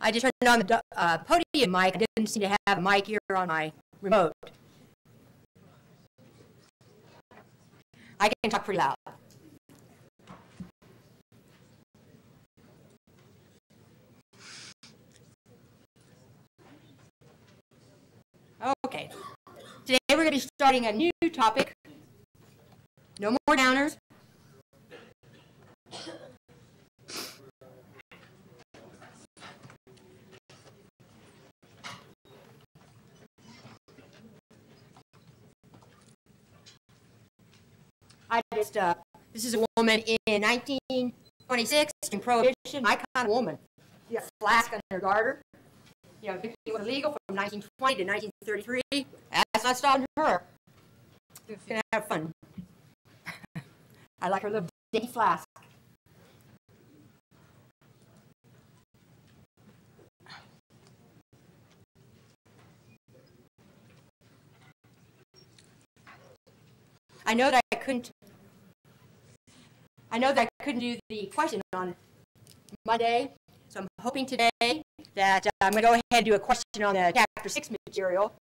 I just turned on the podium mic. I didn't seem to have a mic here on my remote. I can talk pretty loud. Okay. Today we're going to be starting a new topic. No more downers. This is a woman in 1926 in Prohibition, my kind of woman. She had a flask on her garter. You know, it was illegal from 1920 to 1933. That's not stopping her. She's going to have fun. I like her little dainty flask. I know that I couldn't do the question on Monday, so I'm hoping today that I'm going to go ahead and do a question on the Chapter 6 material.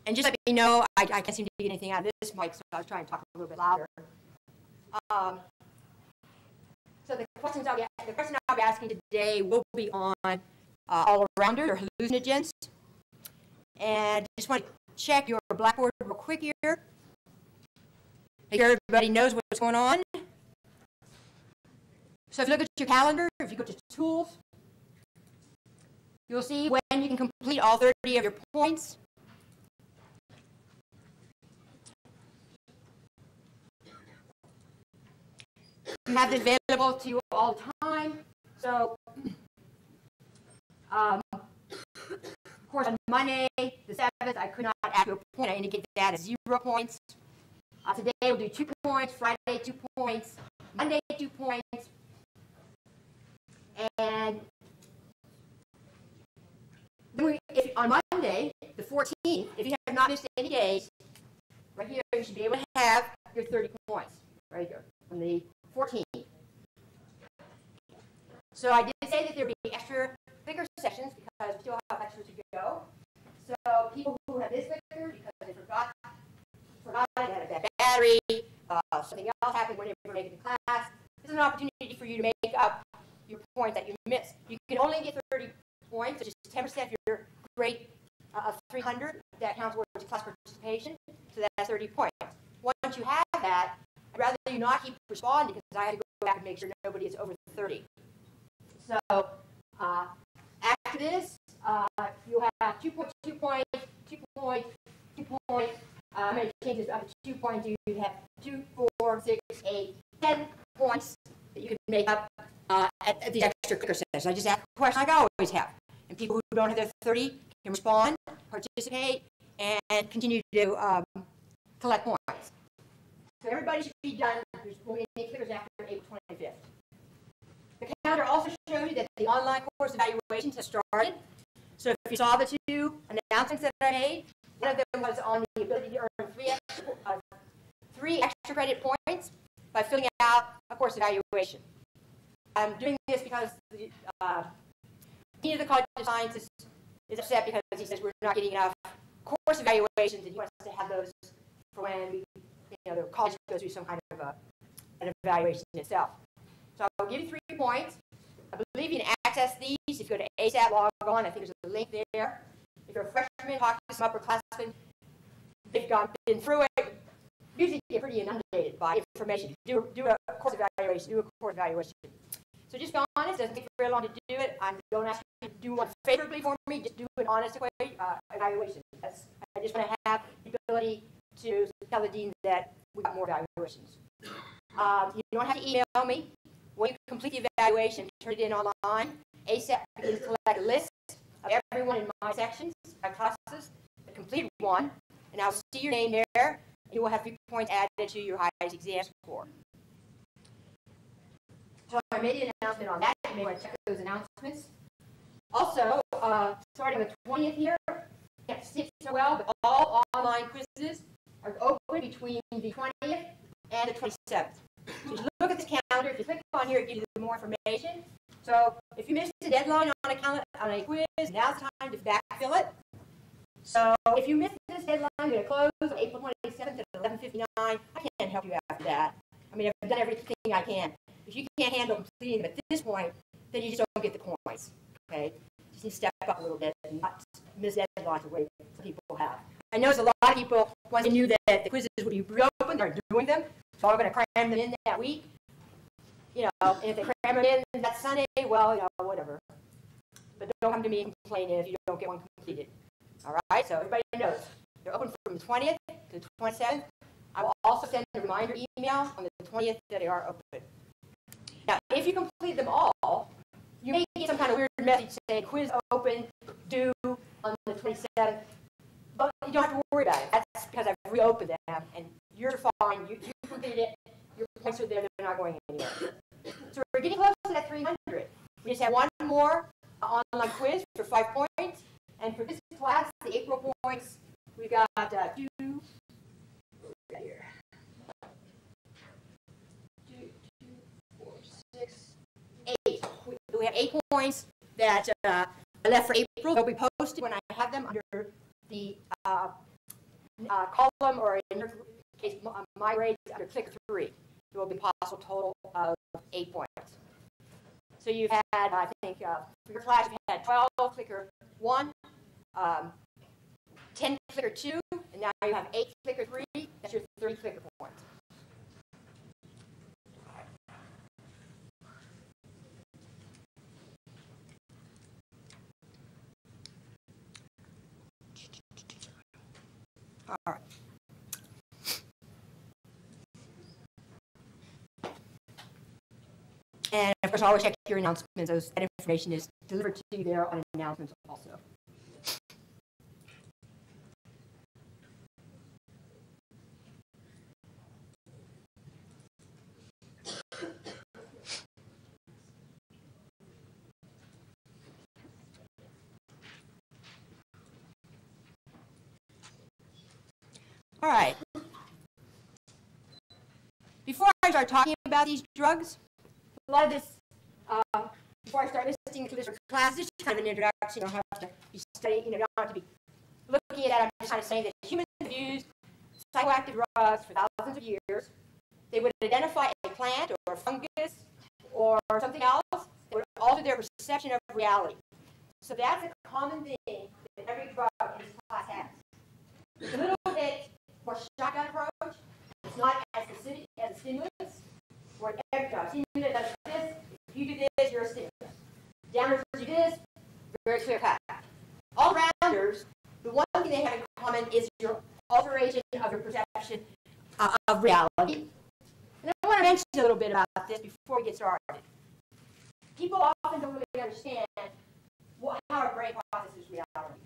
And just let me know, I can't seem to get anything out of this mic, so I was trying to talk a little bit louder. So the question I'll be asking today will be on all-arounders or hallucinogens. And just want to check your Blackboard real quick here. Make sure everybody knows what's going on. So if you look at your calendar, if you go to Tools, you'll see when you can complete all 30 of your points. You have it available to you all the time. So, of course, on Monday, the 7th, I could not add to a point. I indicated that as 0 points. Today we'll do 2 points, Friday 2 points, Monday 2 points, and then on Monday, the 14th, if you have not missed any days, right here you should be able to have your 30 points, right here, on the 14th. So I did say that there would be extra clicker sessions because we still have extra to go. So people who have missed clicker because they forgot it, had a bad battery, something else happened whenever you're making the class, this is an opportunity for you to make up your points that you missed. You can only get 30 points, which is 10% of your grade of 300. That counts towards class participation, so that's 30 points. Once you have that, I'd rather you not keep responding because I have to go back and make sure nobody is over 30. So after this, you'll have 2 points, 2 points, 2 points, 2 points. I'm going to change this up to 2 points. You have 2, 4, 6, 8, 10 points that you can make up at these extra clicker sessions. I just ask a question like I always have. And people who don't have their 30 can respond, participate, and continue to collect points. So everybody should be done. There's only 8 clickers after April 25th. The calendar also shows you that the online course evaluations have started. So if you saw the 2 announcements that I made, one of them was on the ability to earn 3 extra credit points by filling out a course evaluation. I'm doing this because the dean of the College of Sciences is upset because he says we're not getting enough course evaluations, and he wants to have those for when the college goes through some kind of an evaluation itself. So I'll give you 3 points. I believe you can access these if you go to ASAP, log on. I think there's a link there. If you're a freshman, talk to some upperclassmen. They've been through it. Usually get pretty inundated by information. Do a course evaluation. So just be honest. It doesn't take very long to do it. I don't ask you to do one favorably for me. Just do an honest evaluation. I just want to have the ability to tell the dean that we've got more evaluations. You don't have to email me. When you complete the evaluation, turn it in online. ASAP begins to collect a list of everyone in my sections, my classes, that completed one, and I'll see your name there, and you will have 3 points added to your highest exam score. So I made an announcement on that. You may want to check those announcements. Also, starting on the 20th here, can't see it so well, but all online quizzes are open between the 20th and the 27th. So if you look at this calendar, if you click on here, it gives you more information. So So if you missed the deadline on a quiz, now's the time to backfill it. So if you missed this deadline, I'm going to close on April 27th at 11:59. I can't help you after that. I mean, I've done everything I can. If you can't handle completing them at this point, then you just don't get the points. Okay? You just need to step up a little bit and not miss deadlines the way some people have. I know there's a lot of people, once they knew that the quizzes would be reopened, they're doing them, so I'm going to cram them in that week. You know, and if they cram them in that Sunday, well, you know, whatever. But don't come to me and complain if you don't get one completed. All right, so everybody knows. They're open from the 20th to the 27th. I will also send a reminder email on the 20th that they are open. Now, if you complete them all, you may get some kind of weird message saying quiz open, due on the 27th. But you don't have to worry about it. That's because I've reopened them, and you're fine. You completed it. Your points are there. They're not going anywhere. So we're getting close to that 300. We just have one more online quiz for 5 points. And for this class, the April points, we got 2, right here. 2, 4, 6, 8. We have 8 points that are left for April. They'll be posted when I have them under the column, or in your case, my grades under clicker 3. It will be a possible total of 8 points. So you've had, I think, for your class, you've had 12 clicker 1, 10 clicker 2, and now you have 8 clicker 3. That's your 30 clicker points. All right. And of course, always check your announcements. That information is delivered to you there on announcements also. All right. Before I start talking about these drugs, a lot of this, before I start listing to this class, this is kind of an introduction. You don't have to be studying, you don't have to be looking at that. I'm just kind of saying that humans have used psychoactive drugs for thousands of years. They would identify a plant or a fungus or something else that would alter their perception of reality. So that's a common thing that every drug in this class has. It's a little bit more shotgun approach. It's not as specific as a stimulus. Where every drug, stimulant does this. If you do this, you're a stimulus. Downers do this. Very clear cut. All rounders, the one thing they have in common is your alteration of your perception of reality. And I want to mention a little bit about this before we get started. People often don't really understand how our brain processes reality.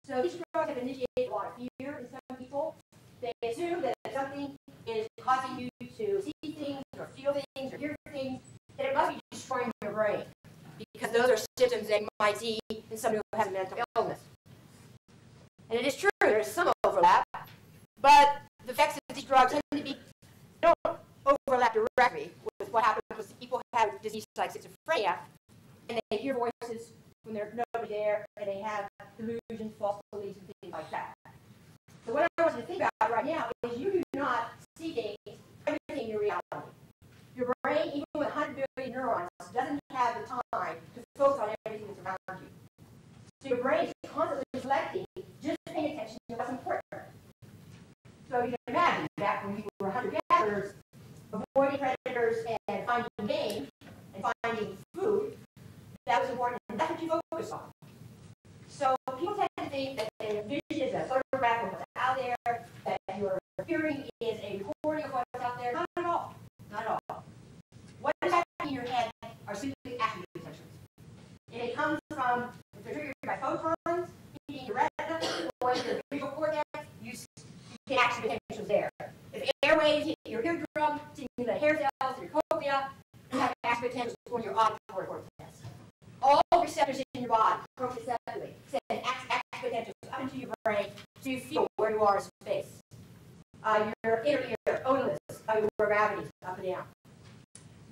So these drugs have initiated a lot of fear in some people. They assume that if something is causing you to see things or feel things or hear things, that it must be destroying your brain, because those are symptoms that you might see in somebody who has a mental illness. And it is true, there's some overlap, but the effects of these drugs tend to be, don't overlap directly with what happens when people have a disease like schizophrenia, and they hear voices when there's nobody there, and they have delusions, false beliefs, and things like that. So what I want you to think about right now is you do not see things, everything in reality. Your brain, even with 100 billion neurons, doesn't have the time to focus on everything that's around you. So your brain is constantly selecting, just paying attention to what's important. So you can imagine back when we were hunter-gatherers, avoiding predators and finding game and finding food, that was important, and that's what you focus on. So people tend to think that a vision is a photograph of what's out there, that your hearing is a recording of what's out there. Not at all. Not at all. What is happening in your head are simply active potentials. And it comes from, if they're triggered by photons, hitting your retina, or your visual cortex, you can activate potentials there. If airwaves hit your eardrum, stimulate the hair cells, your cochlea, you have active potentials for your auditory cortex. All receptors in your body, proprioceptively, send active potentials up into your brain so you feel where you are in space. Your inner ear, odorless, your gravity, up and down.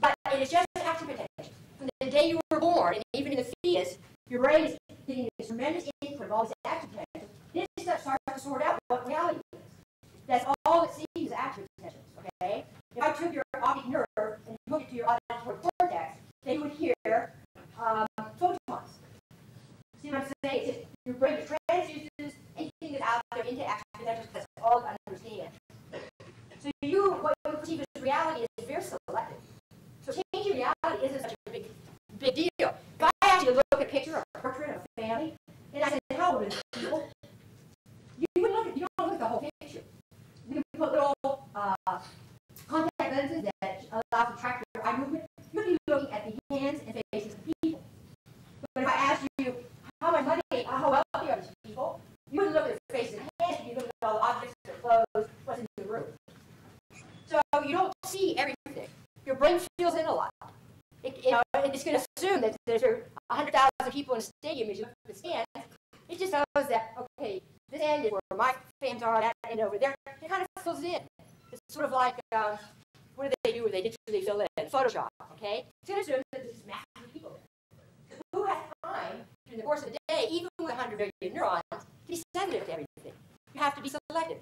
But it is just active potential. from the day you were born, and even in the fetus, your brain is getting this tremendous input of all these action potentials. This stuff starts to sort out what reality is. That's all it sees is action potentials, okay? If I took your optic nerve and hooked it to your auditory cortex, then you would hear photons. See what I'm saying? It's just your brain transduces anything that's out there into action potentials because that's all to understand. So what you perceive as reality is very selective. So changing reality isn't such a big deal. If I asked you to look at a picture or a portrait of a family, and I said, how old are these people? You don't look at the whole picture. You put little contact lenses that allow to track your eye movement. You'd be looking at the hands and faces of people. But if I asked you how wealthy are these people, you wouldn't look at their faces and hands, you'd look at all the objects, their clothes, what's in the room. So you don't see everything. Your brain fills in a lot. It's going to assume that there's 100,000 people in a stadium as you look at the stands. It just knows that, okay, this end is where my fans are, that end over there. It kind of fills it in. It's sort of like, what do they do where they digitally fill in? Photoshop, okay? It's going to assume that there's massive people there. Who has time during the course of the day, even with 100 billion neurons, to be sensitive to everything? You have to be selective.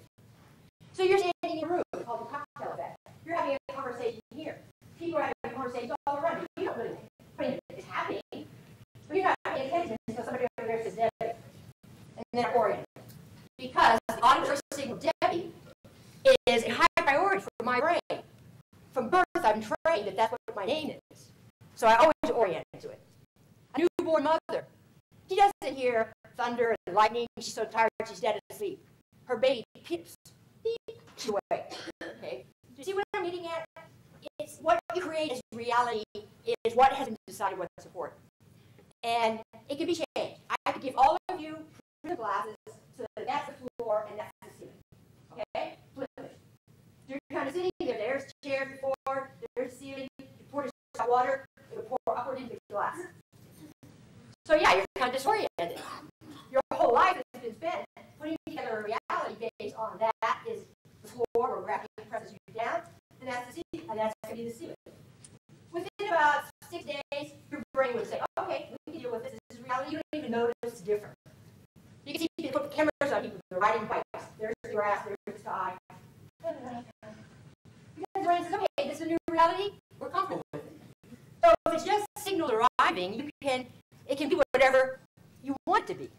So you're standing in a room called the cocktail effect. You're having a conversation here. People are having conversations all around you. You don't really think it's happening, but you're not paying attention until somebody over there says Debbie, and then oriented. Because the auditory signal Debbie is a high priority for my brain. From birth, I'm trained that that's what my name is. So I always orient to it. A newborn mother, she doesn't hear thunder and lightning. She's so tired she's dead asleep. Her baby peeps. She's awake. Okay. Do you see what I'm getting at? It's what you create as reality is what has been decided what to support. And it can be changed. I could give all of you prism glasses so that that's the floor and that's the ceiling. Okay? Flip it. You're kind of sitting there. There's the chair before, there's the ceiling. You pour this water, it will pour upward into the glass. So yeah, you're kind of disoriented. Your whole life has been spent putting together a reality based on that is the floor where gravity presses you down, and that's the ceiling, and that's going to be the ceiling. Within about 6 days, your brain would say, okay, we can deal with this. This is reality. You don't even notice it's different. You can see people put cameras on people. They're riding bikes. There's the grass. There's the sky. Because the brain says, okay, this is a new reality. We're comfortable with it. So if it's just signal arriving, it can be whatever you want it to be.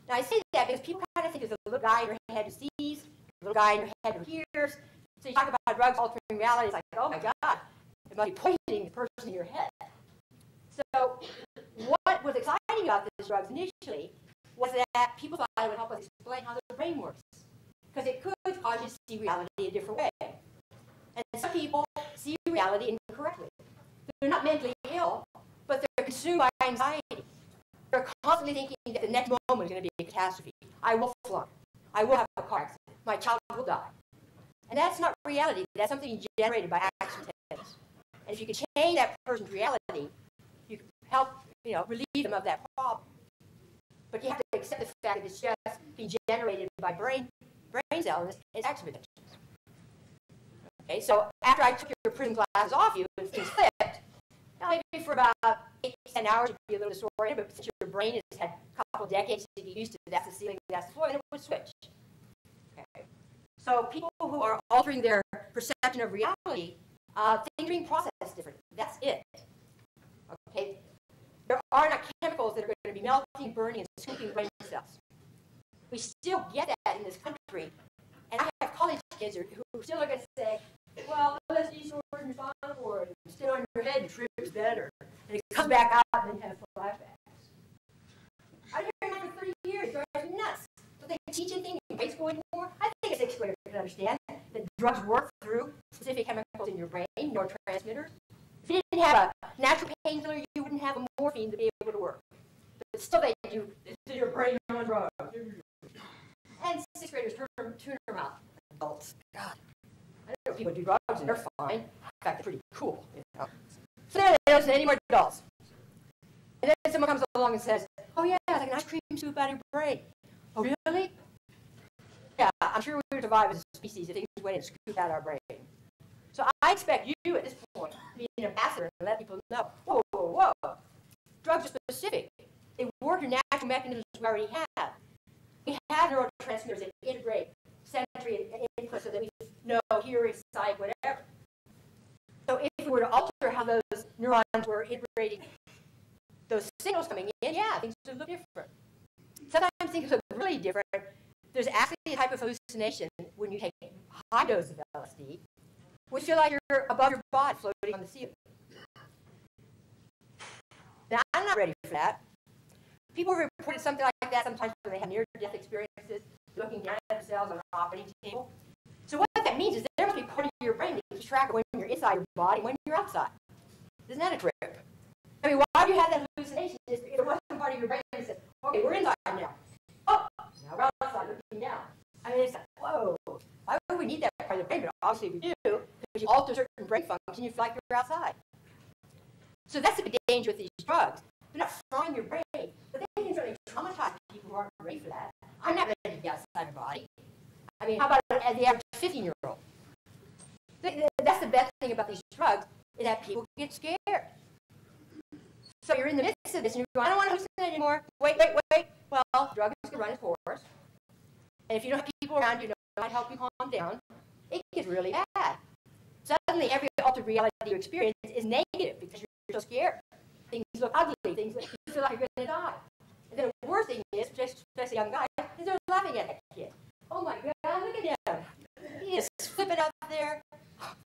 Now I say that because people kind of think there's a little guy in your head who sees, a little guy in your head who hears. So you talk about drugs altering reality, it's like, oh my God, it must be poisoning the person in your head. So what was exciting about these drugs initially was that people thought it would help us explain how the brain works. Because it could cause you to see reality a different way. And some people see reality incorrectly. They're not mentally ill, but they're consumed by anxiety. They're constantly thinking that the next moment is going to be a catastrophe. I will flunk. I will have a car accident. My child will die. And that's not reality. That's something generated by action potentials. And if you can change that person's reality, you can help, relieve them of that problem. But you have to accept the fact that it's just being generated by brain cells. It's action potentials. Okay, so after I took your prism glasses off you, it's flipped. Now maybe for about 8 to 10 hours, you'd be a little disoriented, but since your brain has had a couple of decades to get used to that's the ceiling, that's the floor, then it would switch. Okay. So people who are altering their perception of reality, things are being processed differently. That's it. Okay. There are not chemicals that are going to be melting, burning, and scooping brain cells. We still get that in this country. And I have college kids who still are going to say, well, LSD source is responsible for it. Sit on your head and trips better. And it comes back out and then has flashbacks. I've been hearing that for 30 years. It drives me nuts. So they teach anything in grade school anymore. I think a 6th grader can understand that drugs work through specific chemicals in your brain, neurotransmitters. If you didn't have a natural painkiller, you wouldn't have a morphine to be able to work. But still they do. This is your brain on drugs. And 6th graders turn them out. Adults. God. I know people do drugs and they're fine. In fact, they're pretty cool. So they don't say any more adults. And then someone comes along and says, oh yeah, it's like an ice cream soup out of your brain. Oh really? Yeah, I'm sure we would survive as a species if things went and scooped out our brain. So I expect you at this point to be an ambassador and let people know, whoa, whoa, whoa. Drugs are specific. They work your natural mechanisms we already have. We have neurotransmitters that integrate sensory and input so that we know hearing, sight, whatever. So if we were to alter how those neurons were integrating those signals coming in, yeah, things would look different. Sometimes things look really different. There's actually a type of hallucination when you take high doses of LSD, which feel like you're above your body floating on the ceiling. Now, I'm not ready for that. People have reported something like that sometimes when they have near-death experiences, looking down at themselves on an operating table. So what that means is there must be part of your brain that keeps track of when you're inside your body and when you're outside. Isn't that a trip? I mean, why do you have that hallucination? It wasn't part of your brain that says, okay, we're inside now. Oh, now we're outside looking down. I mean, it's like, whoa, why would we need that part of the brain? But obviously we do, because you alter certain brain function, you feel like you're outside. So that's the big danger with these drugs. They're not frying your brain, but they can certainly traumatize people who aren't ready for that. I'm not ready to be outside my body. I mean, how about the average 15-year-old? That's the best thing about these drugs, is that people get scared. So you're in the midst of this, and you go, I don't want to hallucinate anymore. Wait. Well, the drug is going to run its course. And if you don't have people around you know how to help you calm down, it gets really bad. Suddenly, every altered reality you experience is negative because you're so scared. Things look ugly. Things look, you feel like you're going to die. And then the worst thing is, especially young guys, is they're laughing at that kid. Oh my God, look at him. He is flipping out there.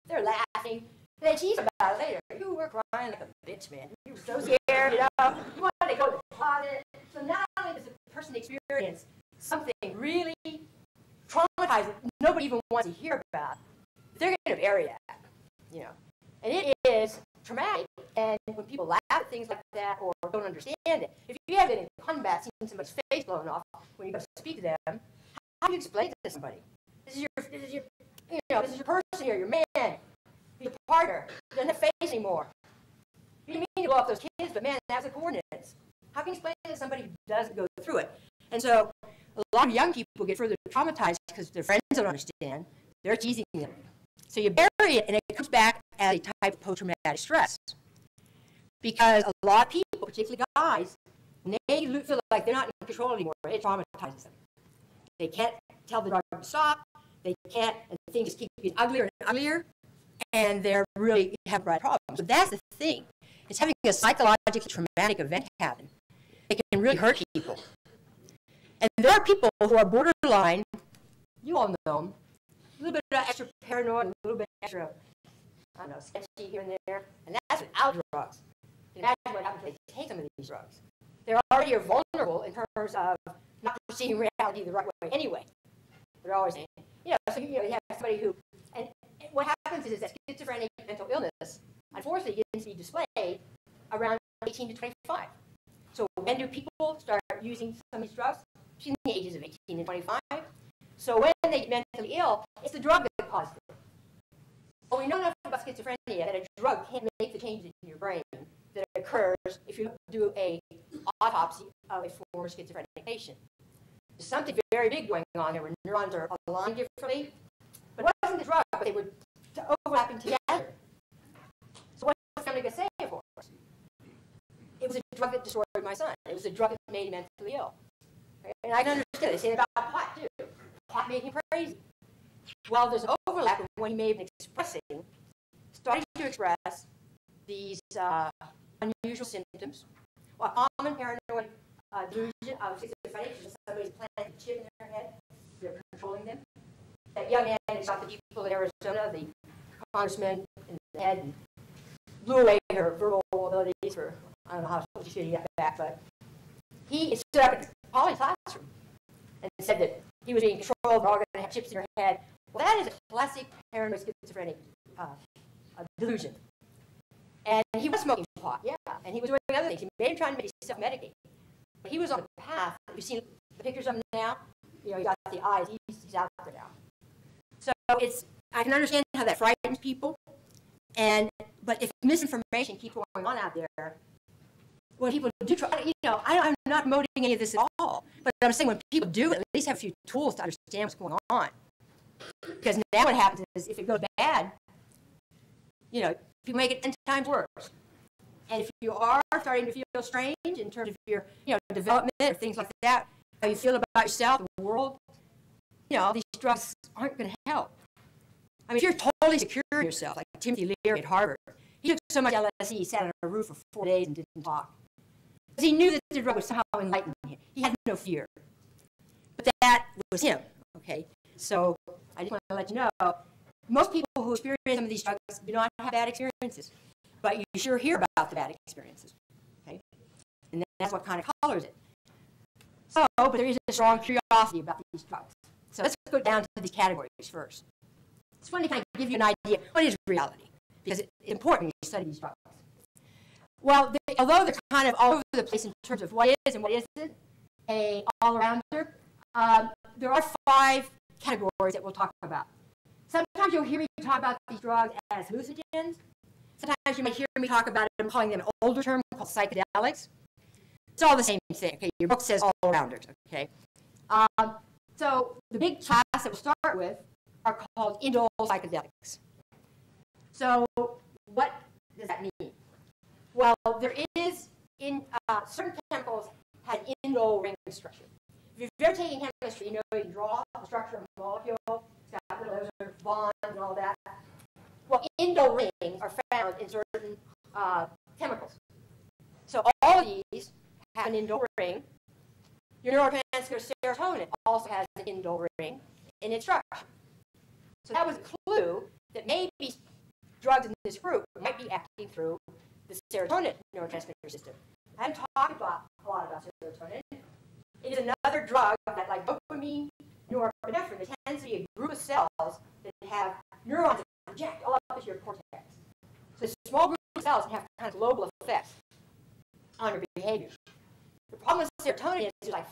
They're laughing. They tease about it later. You were crying like a bitch, man. You were so scared, you know. You wanted to go to the closet. So not only does the person experience something really traumatizing nobody even wants to hear about, they're going to bury that, you know. And it is traumatic. And when people laugh at things like that or don't understand it, if you have been in combat seeing somebody's face blown off when you go to speak to them, how do you explain it to somebody? This is your person here, your man, your partner. He doesn't have face anymore. You didn't mean to blow up those kids, but man, that's the coordinates. How can you explain it to somebody who doesn't go through it? And so a lot of young people get further traumatized because their friends don't understand. They're teasing them. So you bury it, and it comes back as a type of post-traumatic stress. Because a lot of people, particularly guys, when they feel like they're not in control anymore, it traumatizes them. They can't tell the drug to stop. They can't, and things just keep getting uglier and uglier, and they're really have right problems. So that's the thing. It's having a psychologically traumatic event happen. It can really hurt people. And there are people who are borderline, you all know them, a little bit of extra paranoid, a little bit extra, I don't know, sketchy here and there, and that's without drugs. You can imagine what happens when they take some of these drugs. They already are vulnerable in terms of not perceiving reality the right way anyway. They're always saying, you have somebody who, and what happens is that schizophrenic mental illness, unfortunately, begins to be displayed around 18 to 25. So when do people start using some of these drugs? Between the ages of 18 and 25. So when they get mentally ill, it's the drug that causes it. Well, we know enough about schizophrenia that a drug can't make the changes in your brain that occurs if you do an autopsy of a former schizophrenic patient. There's something very big going on there where neurons are aligned differently. But it wasn't the drug, but they were overlapping together. So what's the family going to say for us? It was a drug that destroyed my son. It was a drug that made him mentally ill. And I can understand. They say that about pot, too. Pot made him crazy. Well, there's an overlap of what he may have been expressing, starting to express these unusual symptoms. Well, common paranoid delusion of schizophrenia is somebody's planted a chip in their head. They're controlling them. That young man that shot the people in Arizona, the congressman in the head, and blew away her verbal abilities for, I don't know how she should get back, but he stood up in Polly's classroom and said that he was being controlled, we're all going to have chips in your head. Well, that is a classic paranoid schizophrenic delusion. And he was smoking pot, yeah, and he was doing other things. He may have tried to make himself medicate. But he was on the path. You've seen the pictures of him now? You know, he got the eyes. He's out there now. So I can understand how that frightens people. But if misinformation keeps going on out there, when people do try, I'm not promoting any of this at all. But I'm saying when people do, at least have a few tools to understand what's going on. Because now what happens is if it goes bad, people make it 10 times worse. And if you are starting to feel strange in terms of your, development or things like that, how you feel about yourself, the world, these drugs aren't going to help. I mean, if you're totally secure in yourself, like Timothy Leary at Harvard, he took so much LSD, he sat on a roof for 4 days and didn't talk. Because he knew that the drug would somehow enlighten him. He had no fear. But that was him, okay? So I just want to let you know, most people who experience some of these drugs do not have bad experiences. But you sure hear about the bad experiences, okay? And that's what kind of colors it. So, but there is a strong curiosity about these drugs. So let's go down to these categories first. It's funny to kind of give you an idea, what is reality? Because it's important when you study these drugs. Well, although they're kind of all over the place in terms of what is and what isn't a all-arounder, there are 5 categories that we'll talk about. Sometimes you'll hear me talk about these drugs as hallucinogens. Sometimes you might hear me talk about them, calling them an older term called psychedelics. It's all the same thing. Okay? Your book says all-arounders. Okay? So the big class that we'll start with are called indole psychedelics. So what does that mean? Well, there is, certain chemicals have an indole ring structure. If you've ever taken chemistry, you know you draw the structure of a molecule, it's got little bonds and all that. Well, indole rings are found in certain chemicals. So all of these have an indole ring. Your neurotransmitter serotonin also has an indole ring in its structure. So that was a clue that maybe drugs in this group might be acting through the serotonin neurotransmitter system. I haven't talked a lot about serotonin. It is another drug that, like dopamine, norepinephrine, it tends to be a group of cells that have neurons that project all up into your cortex. So this small group of cells have kind of global effects on your behavior. The problem with serotonin is there's like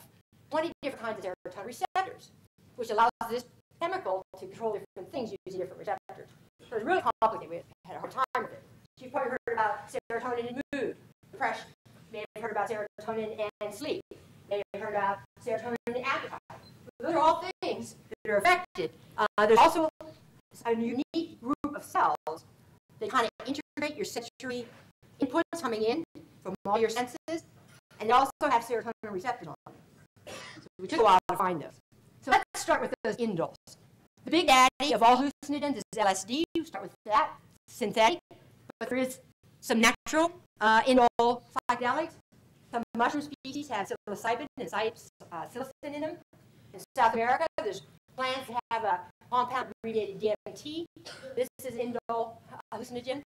20 different kinds of serotonin receptors, which allows this chemical to control different things using different receptors. So it's really complicated. We had a hard time with it. You've probably heard about serotonin and mood, depression. You may have heard about serotonin and sleep. You may have heard about serotonin and appetite. Those are all things that are affected. There's also a unique group of cells that kind of integrate your sensory inputs coming in from all your senses, and they also have serotonin receptors on them. So we took a while to find those. So let's start with those indoles. The big daddy of all hallucinogens is LSD. We start with that, synthetic. But there is some natural indole psychedelics. Some mushroom species have psilocybin and psilocin in them. In South America, there's plants that have a compound abbreviated DMT. This is indole hallucinogen.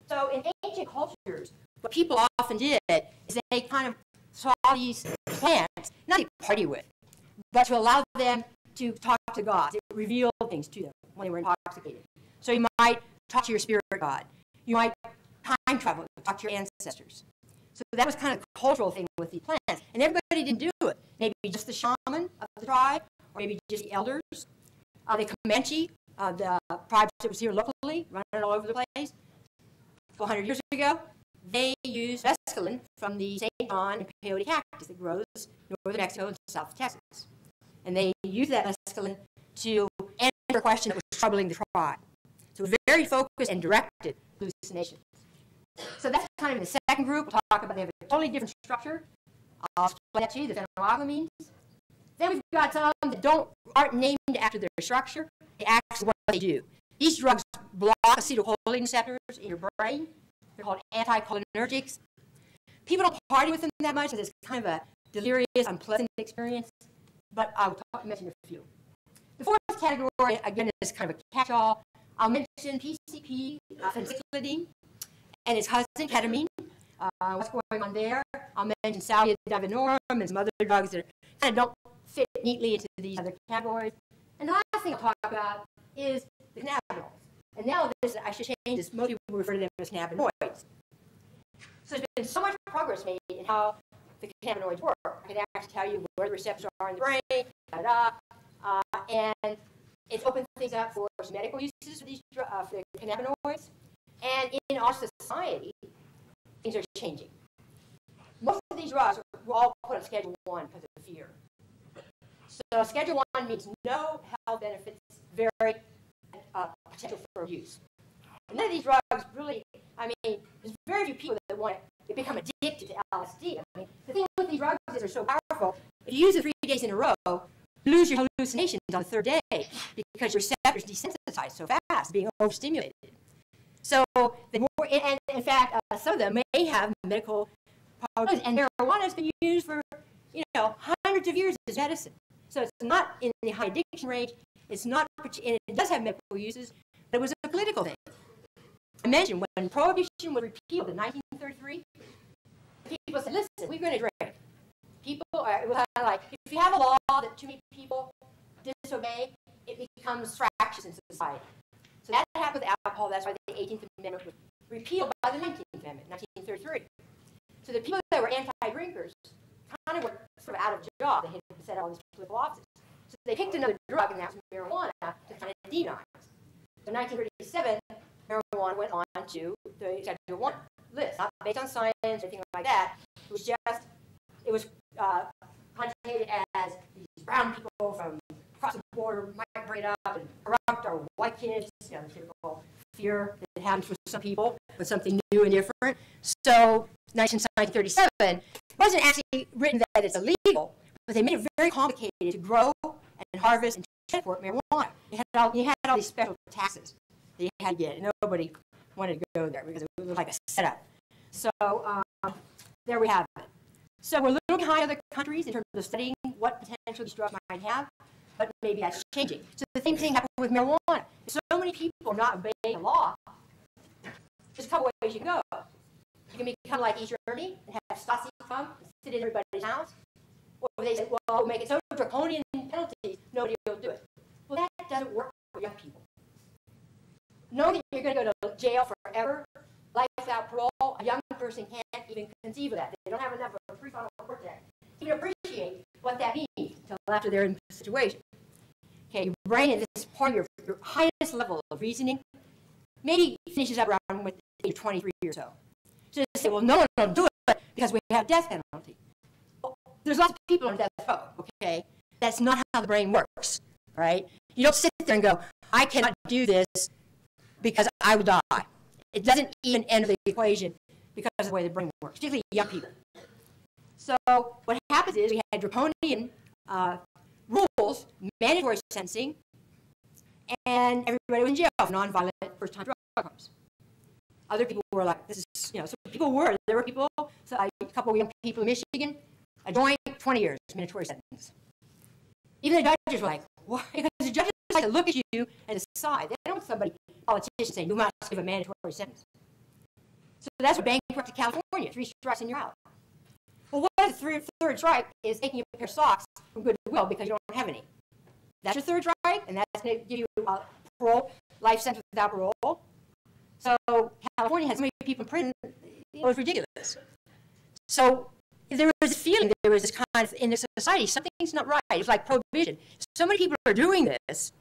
So in ancient cultures, what people often did is they kind of saw these plants, not to party with, but to allow them to talk to God. It revealed things to them when they were intoxicated. So you might talk to your spirit God. You might time travel, talk to your ancestors. So that was kind of the cultural thing with these plants. And everybody didn't do it. Maybe just the shaman of the tribe, or maybe just the elders. The Comanche, the tribes that was here locally, running all over the place, 400 years ago, they used mescaline from the St. John and peyote cactus that grows northern Mexico and south Texas. And they used that mescaline to answer a question that was troubling the tribe. So it was very focused and directed hallucinations. So that's kind of the second group. We'll talk about they have a totally different structure. I'll explain that to you, the phenylamines. Then we've got some that aren't named after their structure. They actually what they do. These drugs block acetylcholine receptors in your brain. They're called anticholinergics. People don't party with them that much because it's kind of a delirious, unpleasant experience. But I'll mention a few. The fourth category, again, is kind of a catch-all. I'll mention PCP, phencyclidine, and its cousin, ketamine. What's going on there? I'll mention salvia divinorum and some other drugs that kind of don't fit neatly into these other categories. And the last thing I'll talk about is the cannabinoids. And now I should change this. Most people refer to them as cannabinoids. So there's been so much progress made in how the cannabinoids work. I can actually tell you where the receptors are in the brain, and it's opened things up for some medical uses for these for the cannabinoids. And in our society, things are changing. Most of these drugs were all put on Schedule 1 because of fear. So Schedule 1 means no health benefits, very potential for abuse. And then of these drugs really, I mean, there's very few people that want to become addicted to LSD. I mean, the thing with these drugs is they're so powerful. If you use it 3 days in a row, you lose your hallucinations on the 3rd day because your receptors desensitize so fast, being overstimulated. So, the more, and in fact, some of them may have medical problems, and marijuana has been used for, you know, hundreds of years as medicine. So it's not in the high addiction range. It's not, and it does have medical uses, but it was a political thing. I mentioned when Prohibition was repealed in 1933, people said, listen, we're going to drink. People are, it was kind of like, if you have a law that too many people disobey, it becomes fractious in society. So that happened with alcohol. That's why the 18th Amendment was repealed by the 19th Amendment, 1933. So the people that were anti-drinkers kind of were sort of out of job. They had set all these political offices. So they picked another drug, and that was marijuana, to kind of demonize. So in 1937, marijuana went on to the Schedule 1 list, not based on science or anything like that. It was just, it was connotated as these brown people from across the border might bring it up and corrupt our white kids, you know, the typical fear that happens with some people, but something new and different. So, 1937, it wasn't actually written that it's illegal, but they made it very complicated to grow and harvest and transport marijuana. You had all these special taxes that you had to get, and nobody wanted to go there because it was like a setup. So, there we have it. So we're a little behind other countries in terms of studying what potential these drugs might have, but maybe that's changing. So the same thing happened with marijuana. If so many people are not obeying the law, there's a couple ways you can go. You can become like East Germany and have Stasi come and sit in everybody's house. Or they say, well, we'll make it so draconian penalties, nobody will do it. Well, that doesn't work for young people. Knowing that you're going to go to jail forever, life without parole, a young person can't even conceive of that. They don't have enough of a prefrontal cortex to even appreciate what that means until after they're in the situation. Okay, your brain at this part of your highest level of reasoning maybe finishes up around with age 23 or so. So they say, well, no one will do it because we have death penalty. Well, there's lots of people on death row, okay? That's not how the brain works, right? You don't sit there and go, I cannot do this because I will die. It doesn't even enter the equation because of the way the brain works, particularly young people. So what happens is we had draconian rules, mandatory sentencing, and everybody was in jail for nonviolent first-time drug crimes. Other people were like, this is, you know, so people were, there were people, so a couple of young people in Michigan, a joint, 20 years, mandatory sentence. Even the judges were like, what? Because the judges like to look at you and decide. They don't want somebody, politician, saying, you must give a mandatory sentence. So that's what bankrupted California, 3 strikes and you're out. Well, what if the third strike is taking a pair of socks from Goodwill because you don't have any? That's your third strike, and that's going to give you a parole, life sentence without parole. So California has so many people in prison, it was ridiculous. So there was a feeling that there was this kind of, in the society, something's not right. It's like prohibition. So many people are doing this.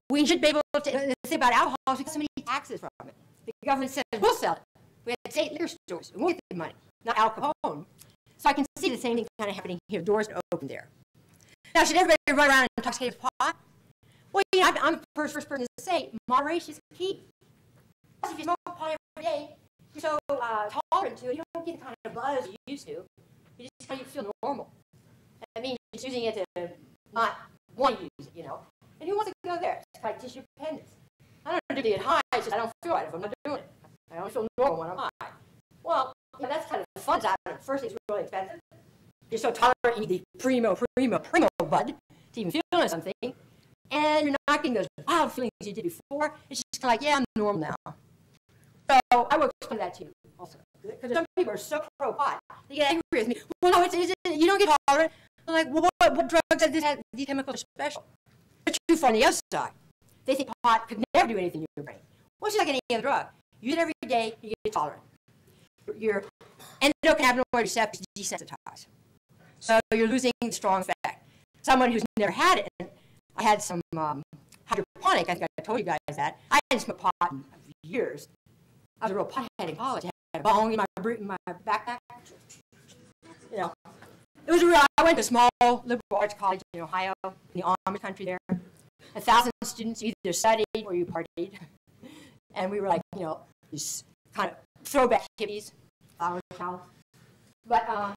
We should be able to think about alcohol because we get so many taxes from it. The government says, we'll sell it. We have 8 liquor stores, and we'll get the money, not alcohol. So I can see the same thing kind of happening here. Doors are open there. Now, should everybody run around and intoxicate with pot? Well, you know, I'm the first person to say moderation is key. If you smoke pot every day, you're so tolerant to it, you don't get the kind of buzz you used to. You just kind of feel normal. I mean, you're just using it to not want to use it, you know. And who wants to go there? It's like tissue dependence. I don't do get high, it's just I don't feel right if I'm not doing it. I don't feel normal when I'm high. Well, you know, that's kind of the fun side of it. First, it's really expensive. You're so tolerant, you need the primo bud to even feel something. And you're not getting those wild feelings you did before. It's just kind of like, yeah, I'm normal now. So I will explain that to you also. Because some people are so pro-pot. They get angry with me. Well, no, you don't get tolerant. I'm like, well, what drugs have these chemicals are special? But too far on the other side. They think pot could never do anything to your brain. Well, it's just like any other drug. Use it every day, you get tolerant. Your endocannabinoid receptors desensitize. So you're losing the strong effect. Someone who's never had it, I had some hydroponic, I think I told you guys that. I hadn't smoked pot in years. I was a real pothead in college. I had a bong in my backpack. You know, it was real. I went to a small liberal arts college in Ohio, in the Amish country there. 1,000 students either studied or you partied. And we were like, you know, these kind of throwback hippies, flower child. But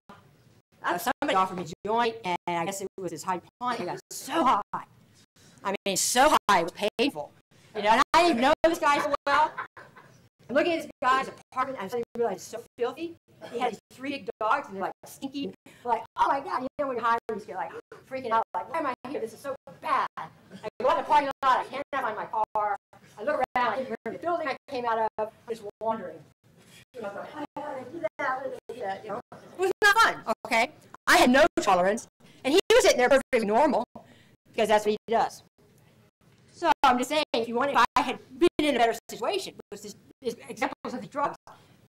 somebody offered me a joint, and I guess it was this high pond. It got so high. I mean, so high, it was painful. You know, and I didn't know this guy so well. I'm looking at this guy's apartment, and I suddenly realized it's so filthy. He had these 3 big dogs, and they're like stinky. Like, oh my God, you know, when you're high, you just get like freaking out, like, why am I here? This is so bad. I go out in the parking lot, I can't find my car. I look around, I hear the building I came out of, just wandering. You know, you know. It was not fun, okay? I had no tolerance, and he was sitting there perfectly normal, because that's what he does. So I'm just saying, if I had been in a better situation, with this examples of the drugs,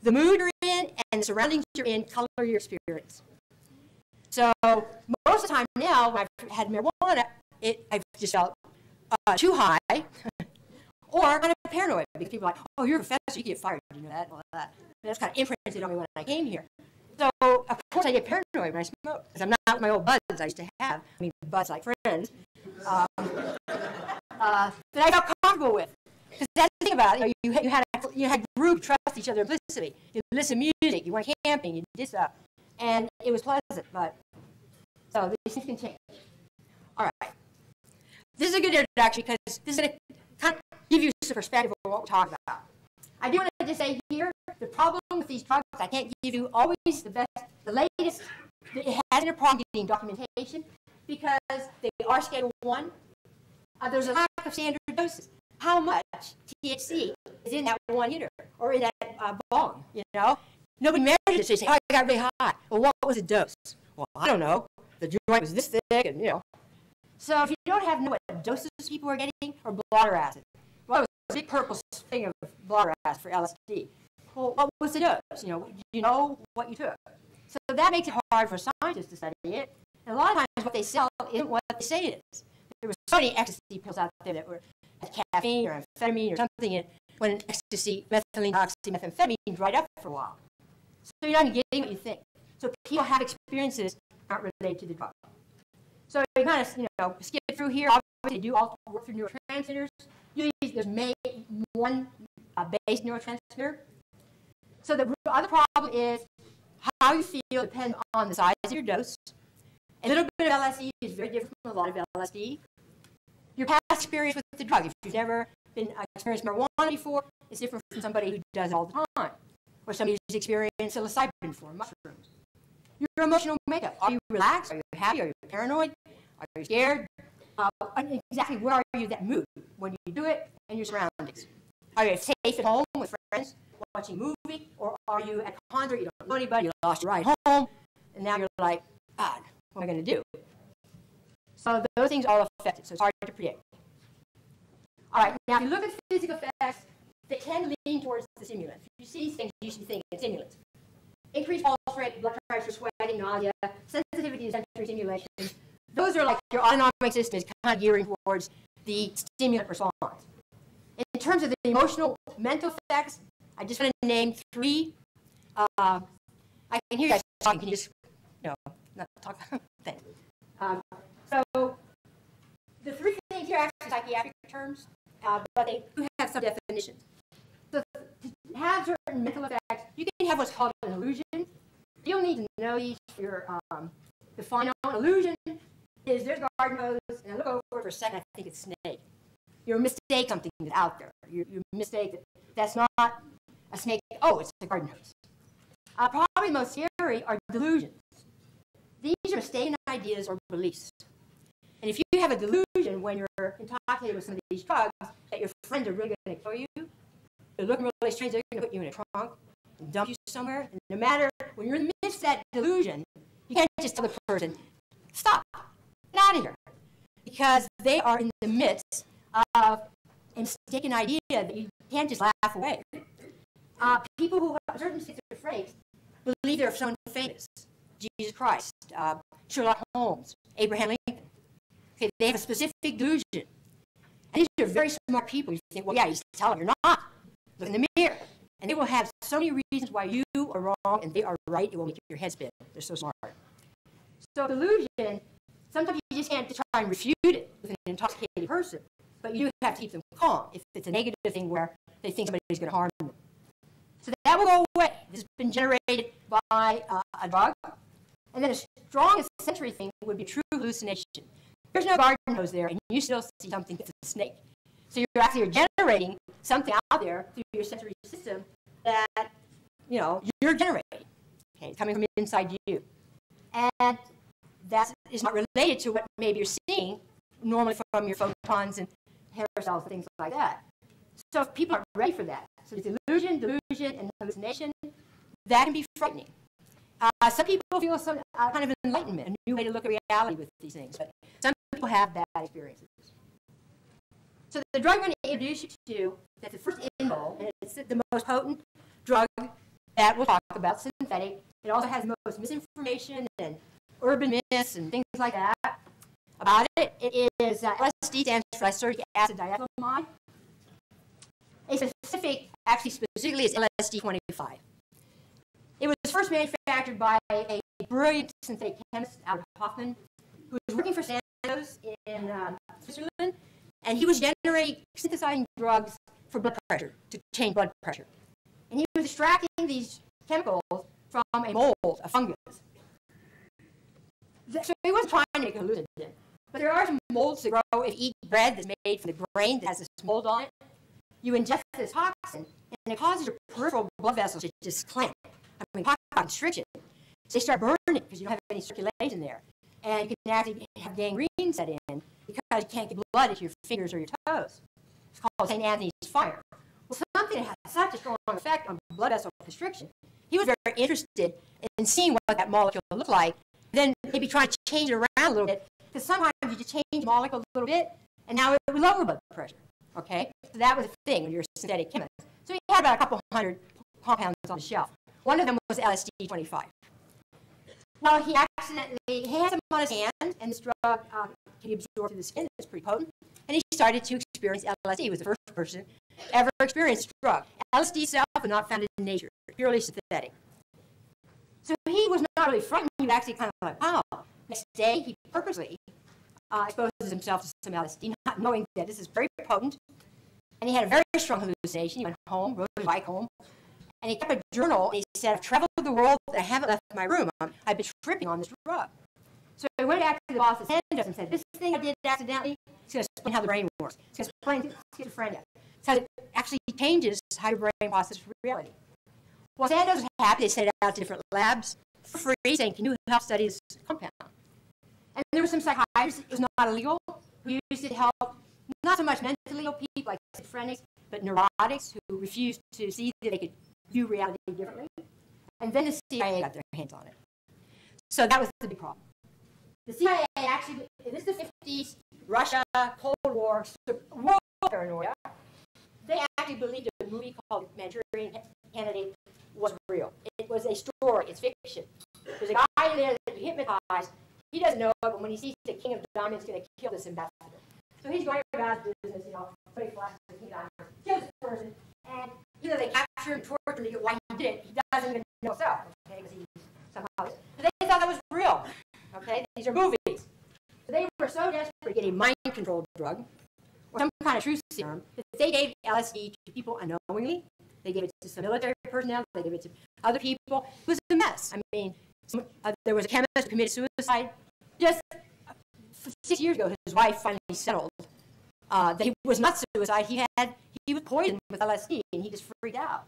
the mood you're in and the surroundings you're in color your experience. So most of the time now, when I've had marijuana, I've just felt too high, or I'm kind of paranoid, because people are like, oh, you're a professor, you get fired, you know that, and all that. And that's kind of imprinted on me when I came here. So, of course, I get paranoid when I smoke, because I'm not with my old buds I used to have. I mean, buds like friends. That I felt comfortable with. Because that's the thing about it. You had group trust each other implicitly. You listen to music, you went camping, you did stuff. And it was pleasant, but so these things can change. All right. This is a good introduction because this is going to kind of give you some perspective on what we're talking about. I do want to just say here, the problem with these drugs, I can't give you always the latest. It hasn't a problem getting documentation because they are Schedule 1. There's a lack of standard doses. How much THC is in that 1 hitter or in that bong, you know? Nobody measures it, so you say, oh, I got really high. Well, what was the dose? Well, I don't know. The joint was this thick, and, you know. So if you don't know what doses people are getting, or blotter acid. Well, it was a big purple thing of blotter acid for LSD. Well, what was the dose? You know what you took. So that makes it hard for scientists to study it. And a lot of times what they sell isn't what they say it is. There were so many ecstasy pills out there that had caffeine or amphetamine or something in it, when ecstasy, methylene, oxymethamphetamine dried up for a while. So you're not even getting what you think. So people have experiences not related to the drug. So you kind of, skip through here. Obviously, do all work through neurotransmitters. Usually, there's one base neurotransmitter. So the other problem is how you feel depends on the size of your dose. A little bit of LSD is very different from a lot of LSD. Your past experience with the drug, if you've never been experienced marijuana before, is different from somebody who does it all the time, or somebody who's experienced psilocybin before, mushrooms. Your emotional makeup. Are you relaxed? Are you happy? Are you paranoid? Are you scared? Exactly where are you in that mood when you do it and your surroundings? Are you safe at home with friends watching a movie? Or are you at a concert, you don't know anybody, you lost your ride home, and now you're like, God, what am I going to do? So those things all affect it, so it's hard to predict. All right, now if you look at physical effects, they tend to lean towards the stimulant. If you see these things, you should think it's stimulants. Increased pulse rate, blood pressure, sweating, nausea, sensitivity to sensory stimulation. Those are like your autonomic system is kind of gearing towards the stimulant response. In terms of the emotional, mental effects, I just want to name 3. I can hear you guys talking. Can you just, not talk? Thanks. So the 3 things here are actually psychiatric terms, but they do have some definitions. So to have certain mental effects, you can have what's called an illusion. You don't need to know these for your define an illusion. Is there's a garden hose, and I look over for a second, I think it's snake. You mistake something that's out there. You mistake that's not a snake. Oh, it's a garden hose. Probably most scary are delusions. These are mistaken ideas or beliefs. And if you have a delusion when you're intoxicated with some of these drugs that your friends are really going to kill you, they're looking really strange, they're going to put you in a trunk and dump you somewhere. And no matter, when you're in the midst of that delusion, you can't just tell the person, stop, get out of here. Because they are in the midst of a mistaken idea that you can't just laugh away. People who have certain schizophrenics believe they're someone famous. Jesus Christ, Sherlock Holmes, Abraham Lincoln. Okay, they have a specific delusion. And these are very smart people. You think, well, yeah, you tell them you're not. Look in the mirror. And they will have so many reasons why you are wrong and they are right. It will make your head spin. They're so smart. So delusion, sometimes you just can't try and refute it with an intoxicated person. But you do have to keep them calm. If it's a negative thing where they think somebody's going to harm them. So that will go away. This has been generated by a drug. And then a strong sensory thing would be true hallucination. There's no garden hose there, and you still see something that's a snake. So you're actually generating something out there through your sensory system that, you're generating. Okay, it's coming from inside you. And that is not related to what maybe you're seeing normally from your photons and aerosols and things like that. So if people aren't ready for that, so it's illusion, delusion, and hallucination, that can be frightening. Some people feel some kind of enlightenment, a new way to look at reality with these things, but some people have bad experiences. So the drug I'm going to introduce you to, that's the first indole, and it's the most potent drug that we'll talk about, synthetic. It also has the most misinformation and urban myths and things like that about it. It is LSD, stands for lysergic acid diethylamide. A specific, actually specifically, is LSD-25. It was first manufactured by a brilliant synthetic chemist, Albert Hoffman, who was working for Sandoz in Switzerland, and he was synthesizing drugs for blood pressure, to change blood pressure. And he was extracting these chemicals from a mold, a fungus. So he wasn't trying to make a hallucinogen. But there are some molds that grow if you eat bread that's made from the grain that has this mold on it. You ingest this toxin, and it causes your peripheral blood vessels to just clamp. I mean, talk about constriction. So they start burning because you don't have any circulation there. And you can actually have gangrene set in because you can't get blood into your fingers or your toes. It's called St. Anthony's fire. Well, something that has such a strong effect on blood vessel constriction, he was very interested in seeing what that molecule looked like, then maybe try to change it around a little bit, because sometimes you just change the molecule a little bit, and now it would lower blood pressure. Okay? So that was a thing when you're a synthetic chemist. So he had about a couple hundred compounds on the shelf. One of them was LSD-25. Well, he had some on his hand, and this drug can be absorbed through the skin. It's pretty potent. And he started to experience LSD. He was the first person ever experienced drug. LSD itself was not found in nature, purely synthetic. So he was not really frightened. He was actually kind of like, wow. Next day, he purposely exposes himself to some LSD, not knowing that this is very potent. And he had a very strong hallucination. He went home, rode his bike home, and he kept a journal. And he said, I've traveled the world, I haven't left my room. I've been tripping on this drug. So he went back to the boss at Sandoz and said, this thing I did accidentally, it's going to explain how the brain works. It's going to explain schizophrenia. So it actually changes how your brain processes reality. Well, Sandoz was happy. They sent it out to different labs for free, saying, can you help study this compound? And there were some psychiatrists, it was not illegal, who used it to help not so much mentally ill people like schizophrenics, but neurotics who refused to see that they could view reality differently. And then the CIA got their hands on it. So that was the big problem. The CIA actually, this is the 50s, Russia, Cold War, world paranoia. They actually believed a movie called Manchurian Candidate was real. It was a story, it's fiction. There's a guy in there that you hypnotize. He doesn't know it, but when he sees the King of Diamonds going to kill this ambassador. So he's going about his business, putting flashes to the King of Diamonds, kills this person, and either they capture him, torture him to get why he did it. He doesn't even know himself, okay, because he somehow is. But they thought that was real, okay? These are movies. So they were so desperate to get a mind-controlled drug, or some kind of truth serum, that they gave LSD to people unknowingly. They gave it to some military personnel. They gave it to other people. It was a mess. I mean, there was a chemist who committed suicide. Just 6 years ago, his wife finally settled that he was not suicide. He was poisoned with LSD, and he just freaked out.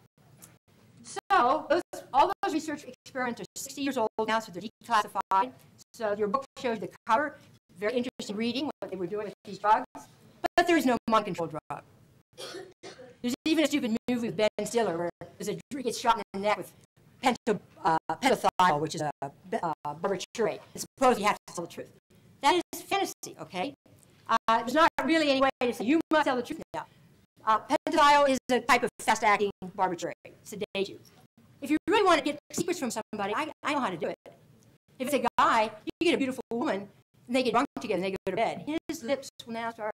So all those research experiments are 60 years old now, so they're declassified. So your book shows the cover. Very interesting reading what they were doing with these drugs. But there is no mind-controlled drug. There's even a stupid movie with Ben Stiller where he gets shot in the neck with pentothal, which is a barbiturate. And suppose you have to tell the truth. That is fantasy, okay? There's not really any way to say, you must tell the truth now. Pentothal is a type of fast-acting barbiturate, sedate you. If you really want to get secrets from somebody, I know how to do it. If it's a guy, you get a beautiful woman, and they get drunk together, and they go to bed. His lips will now start,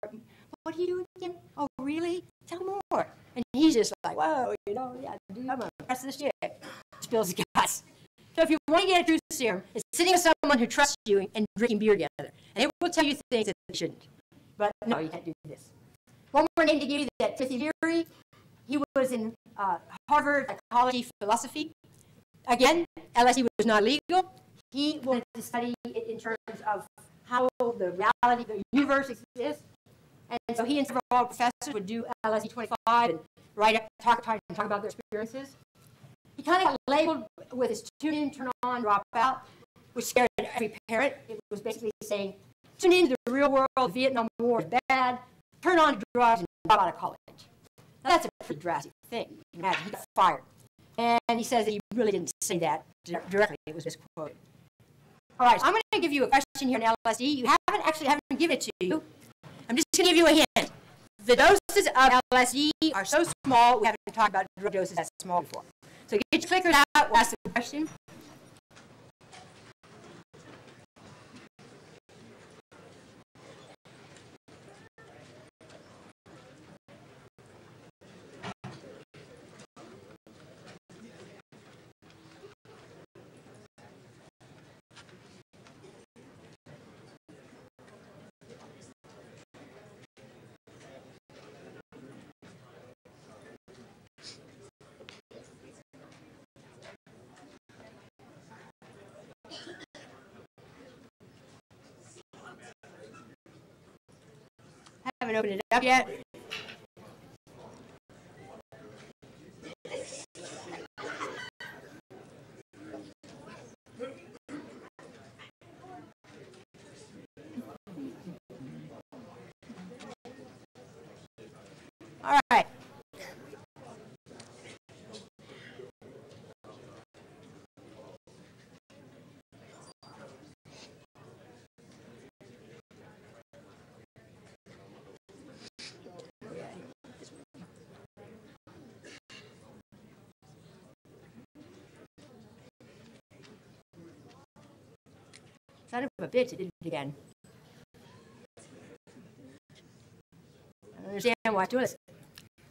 what do you do again? Oh, really? Tell more. And he's just like, whoa, yeah, dude, I'm going to press this shit. Spills the guts. So if you want to get a truth serum, it's sitting with someone who trusts you and drinking beer together. And it will tell you things that you shouldn't. But no, you can't do this. One more name to give you that pithy theory. he was in Harvard psychology philosophy. Again, LSD was not legal. He wanted to study it in terms of how the reality, the universe exists. And so he and several professors would do LSD 25 and write up, talk about their experiences. He kind of got labeled with his tune in, turn on, drop out, which scared every parent. It was basically saying, tune into the real world, the Vietnam War is bad, turn on to drugs and drop out of college. Now that's a pretty drastic thing. You can imagine, he got fired. And he says that he really didn't say that directly, it was misquoted. All right, so I'm going to give you a question here on LSD. You haven't given it to you. I'm just going to give you a hint. The doses of LSD are so small, we haven't talked about drug doses that small before. So get your clicker out, we'll ask the question. Haven't opened it up yet. All right. Son of a bitch, it did it again. I don't understand why it's doing this.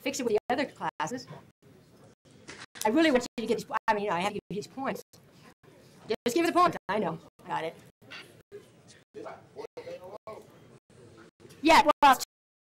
Fix it with the other classes. I really want you to get these, I mean, I have to give you these points. Just give it a point. I know. Got it. Yeah, well, it's